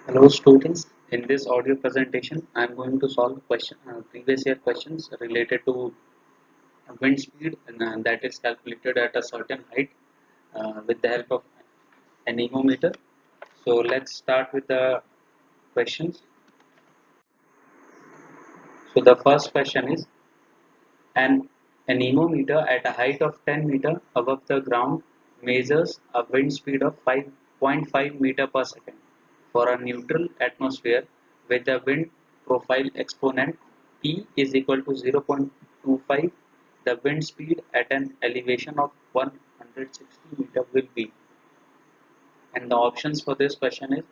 Hello students, in this audio presentation I am going to solve previous year questions related to wind speed that is calculated at a certain height with the help of anemometer. So let's start with the questions. So the first question is, an anemometer at a height of 10 meter above the ground measures a wind speed of 5.5 meter per second for a neutral atmosphere with the wind profile exponent P is equal to 0.25. The wind speed at an elevation of 160 meter will be. And the options for this question is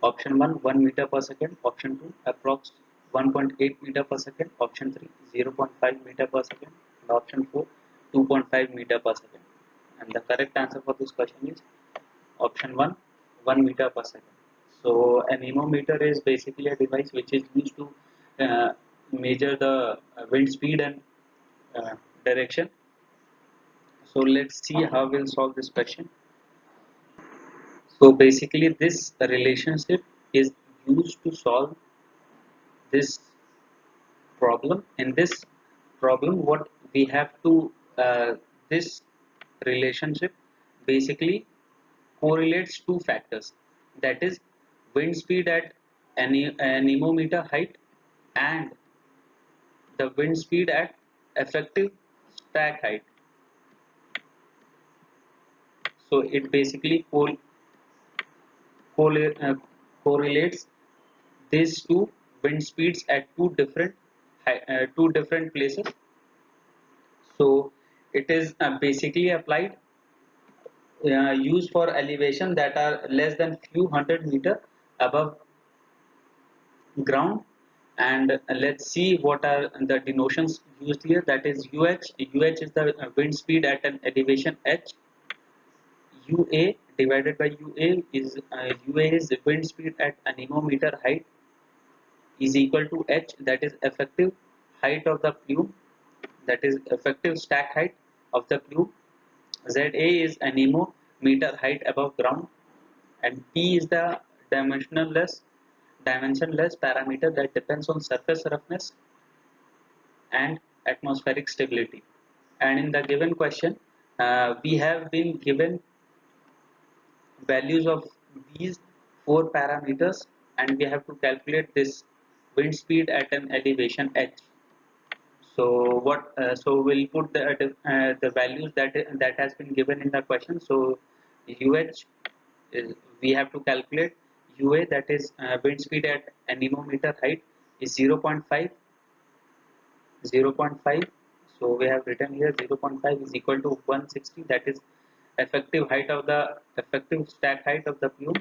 option 1 1 meter per second, option 2 approx 1.8 meter per second, option 3 0.5 meter per second, and option 4 2.5 meter per second. And the correct answer for this question is option 1 1 meter per second. So an anemometer is basically a device which is used to uh, measure the wind speed and uh, direction. So let's see how we'll solve this question. So basically this relationship is used to solve this problem. In this problem what we have to this relationship basically correlates two factors, that is wind speed at anemometer height and the wind speed at effective stack height. So it basically correl- uh, correlates these two wind speeds at two different places. So it is basically applied used for elevation that are less than few hundred meter above ground. And let's see what are the denotions used here, that is uh is the wind speed at an elevation h. UA divided by UA is the wind speed at anemometer height is equal to h, that is effective height of the plume, that is effective stack height of the plume. ZA is anemometer height above ground, and P is the dimensionless dimensionless parameter that depends on surface roughness and atmospheric stability. And in the given question, we have been given values of these four parameters, and we have to calculate this wind speed at an elevation h. So what? So we'll put the values that has been given in the question. So UH is, we have to calculate UA, that is wind speed at anemometer height is 0.5. So we have written here 0.5 is equal to 160, that is effective stack height of the plume.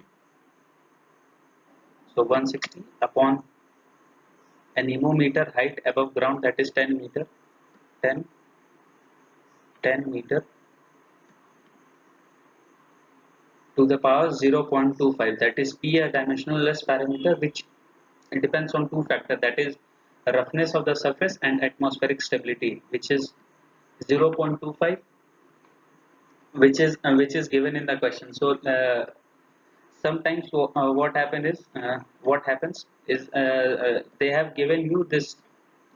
So 160 upon anemometer height above ground, that is 10 meter, 10 10 meter to the power 0.25, that is P, a dimensionless parameter which depends on two factors, that is roughness of the surface and atmospheric stability, which is 0.25, which is given in the question. So sometimes what happens is they have given you this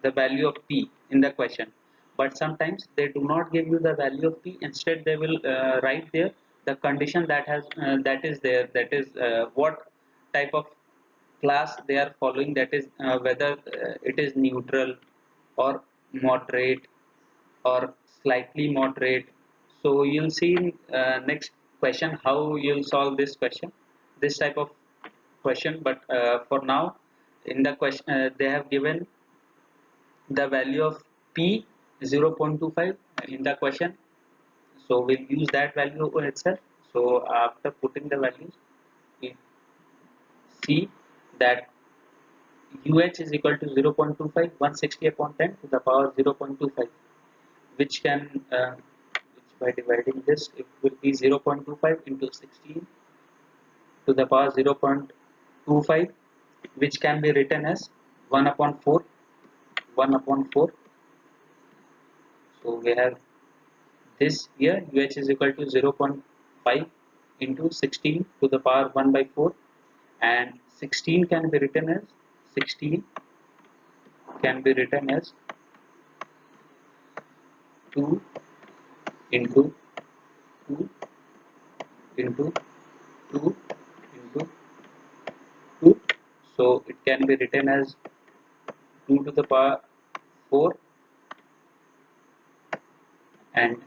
the value of P in the question, but sometimes they do not give you the value of P. Instead they will write there the condition that is there, that is what type of class they are following, that is whether it is neutral or moderate or slightly moderate. So you'll see in next question how you'll solve this type of question. But for now, in the question they have given the value of P 0.25 in the question. So we'll use that value itself. So after putting the values, we see that UH is equal to 0.25, 160 upon 10 to the power 0.25, which can which by dividing this it will be 0.25 into 16 to the power 0.25, which can be written as 1 upon 4, 1 upon 4. So we have this here, UH is equal to 0.5 into 16 to the power 1 by 4, and 16 can be written as 16 can be written as 2 into 2 into 2 into 2. So it can be written as 2 to the power 4, and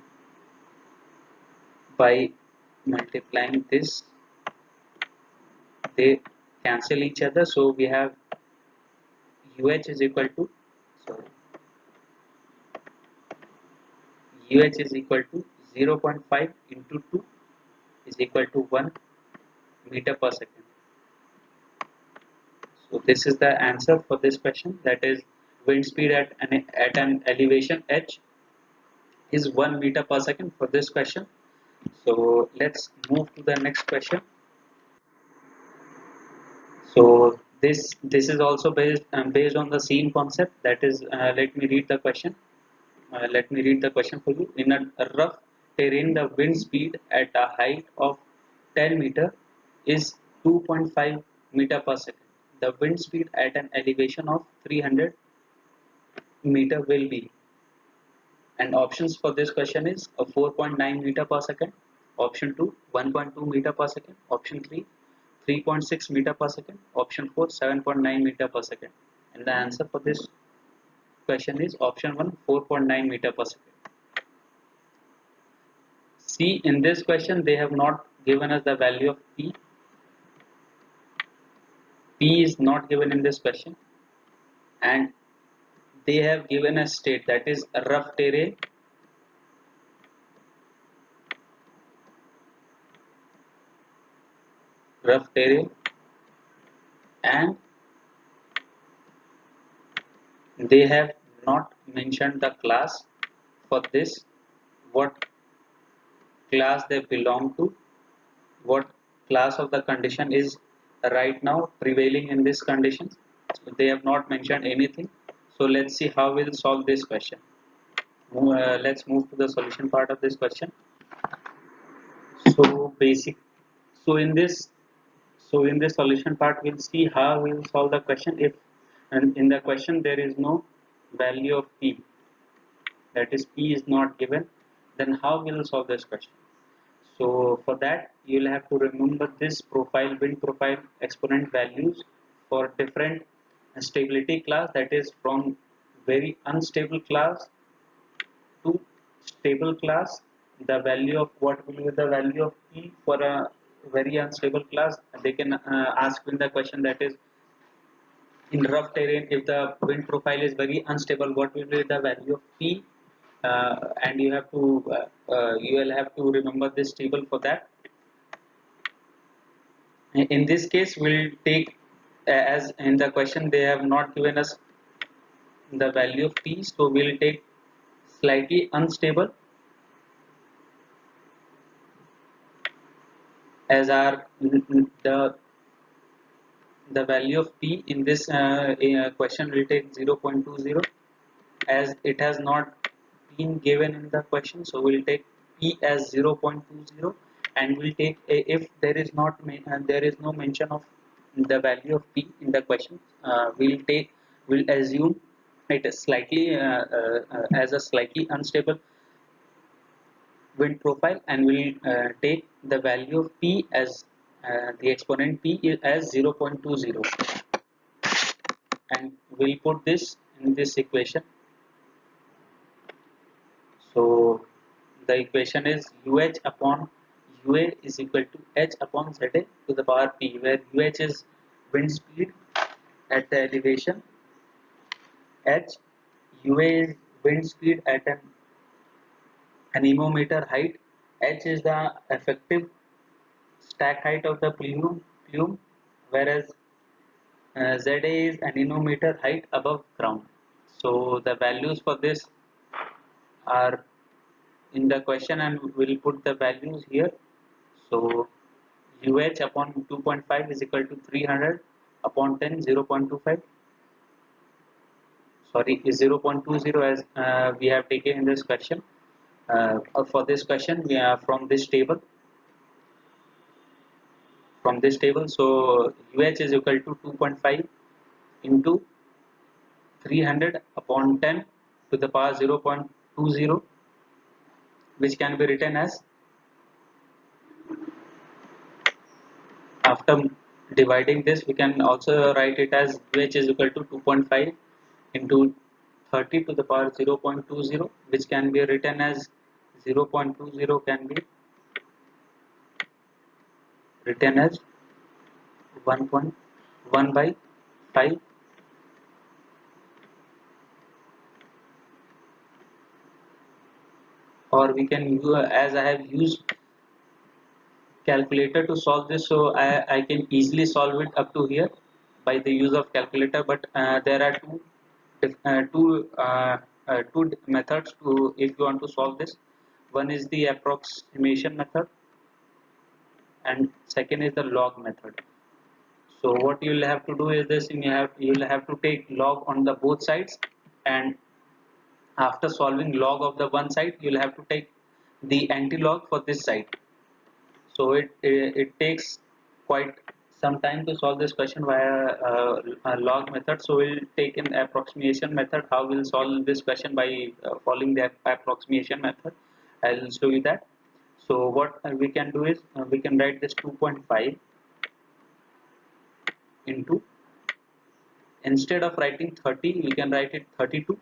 by multiplying this they cancel each other. So we have UH is equal to, sorry, UH is equal to 0.5 into 2 is equal to 1 meter per second. So this is the answer for this question, that is wind speed at an elevation h is 1 meter per second for this question. So let's move to the next question. So this is also based on the same concept, that is let me read the question. Let me read the question for you. In a rough terrain, the wind speed at a height of 10 meter is 2.5 meter per second. The wind speed at an elevation of 300 meter will be. And options for this question is a 4.9 meter per second, option 2 1.2 meter per second, option 3 3.6 meter per second, option 4 7.9 meter per second. And the answer for this question is option 1 4.9 meter per second. See, in this question they have not given us the value of P. P is not given in this question, and they have given a state, that is a rough terrain. Rough terrain, and they have not mentioned the class for this, what class they belong to, what class of the condition is right now prevailing in this condition. So they have not mentioned anything. So let's see how we'll solve this question. Let's move to the solution part of this question. So basic. So in this, so in this solution part, we'll see how we'll solve the question. If and in the question there is no value of P, that is P is not given, then how we'll solve this question? So for that you'll have to remember this profile, wind profile exponent values for different stability class, that is from very unstable class to stable class. The value of what will be the value of P for a very unstable class, they can ask in the question, that is in rough terrain if the wind profile is very unstable, what will be the value of P, and you will have to remember this table for that. In this case we'll take, as in the question they have not given us the value of P, so we'll take slightly unstable as our the value of P in this question will take 0.20, as it has not been given in the question, so we'll take P as 0.20, and we'll take if there is not there is no mention of the value of P in the question, we'll assume it is slightly as a slightly unstable wind profile, and we'll take the value of P as the exponent P is as 0.20, and we'll put this in this equation. So the equation is UH upon UA is equal to H upon ZA to the power P, where UH is wind speed at the elevation H, UA is wind speed at an anemometer height, H is the effective stack height of the plume, whereas ZA is anemometer height above ground. So the values for this are in the question, and we'll put the values here. So UH upon 2.5 is equal to 300 upon 10, 0.25, sorry is 0.20, as we have taken in this question. For this question we are from this table. from this table. So UH is equal to 2.5 into 300 upon 10 to the power 0.20, which can be written as, after dividing this, we can also write it as UH is equal to 2.5 into 30 to the power 0.20, which can be written as 0.20 can be written as 1.1 by 5, or we can use, as I have used calculator to solve this, so I can easily solve it up to here by the use of calculator. But there are two methods to, if you want to solve this. One is the approximation method, and second is the log method. So what you will have to do is this: you will have to take log on the both sides, and after solving log of the one side, you will have to take the anti-log for this side. So it takes quite some time to solve this question via a log method. So we'll take an approximation method. How we'll solve this question by following the approximation method. I'll show you that. So what we can do is we can write this 2.5 into, instead of writing 30, we can write it 32.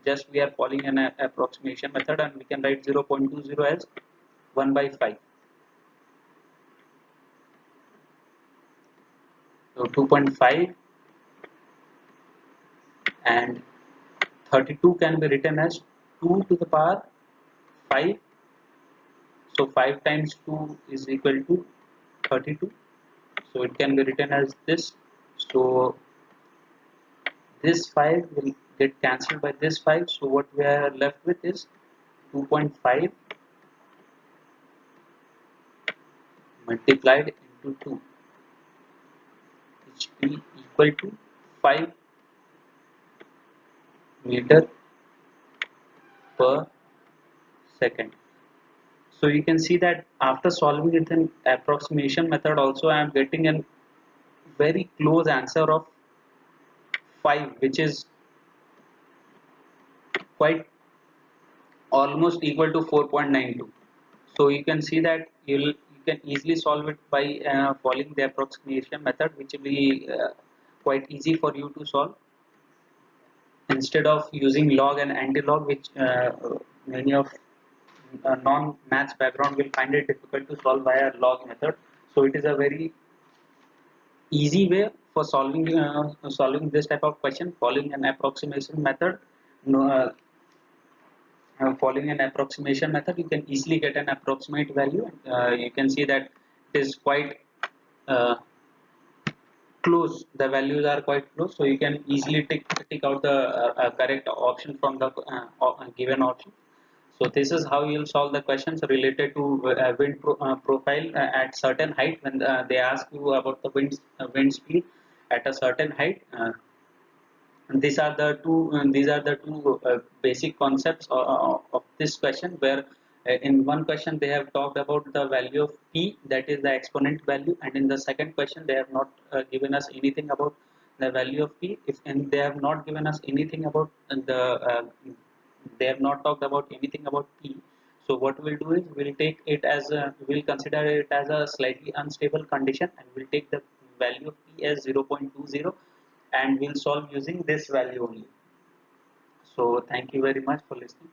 Just we are following an approximation method, and we can write 0.20 as 1 by 5. So 2.5 and 32 can be written as 2 to the power 5. So 5 times 2 is equal to 32. So it can be written as this. So this 5 will get cancelled by this 5. So what we are left with is 2.5 multiplied into 2, which will equal to 5 meter per second. So you can see that after solving with an approximation method also, I am getting a very close answer of 5, which is quite almost equal to 4.92. So you can see that you can easily solve it by following the approximation method, which will be quite easy for you to solve, instead of using log and anti-log, which many of non-maths background will find it difficult to solve via log method. So it is a very easy way for solving this type of question, following an approximation method. No, following an approximation method, you can easily get an approximate value. You can see that it is quite uh, close. The values are quite close, so you can easily tick out the correct option from the given option. So this is how you'll solve the questions related to profile at certain height, when they ask you about the wind speed at a certain height. These are the two basic concepts of this question, where in one question they have talked about the value of p, that is the exponent value, and in the second question they have not given us anything about the value of p. If and they have not given us anything about they have not talked about anything about p. So what we'll do is we'll consider it as a slightly unstable condition, and we'll take the value of p as 0.20, and we'll solve using this value only. So thank you very much for listening.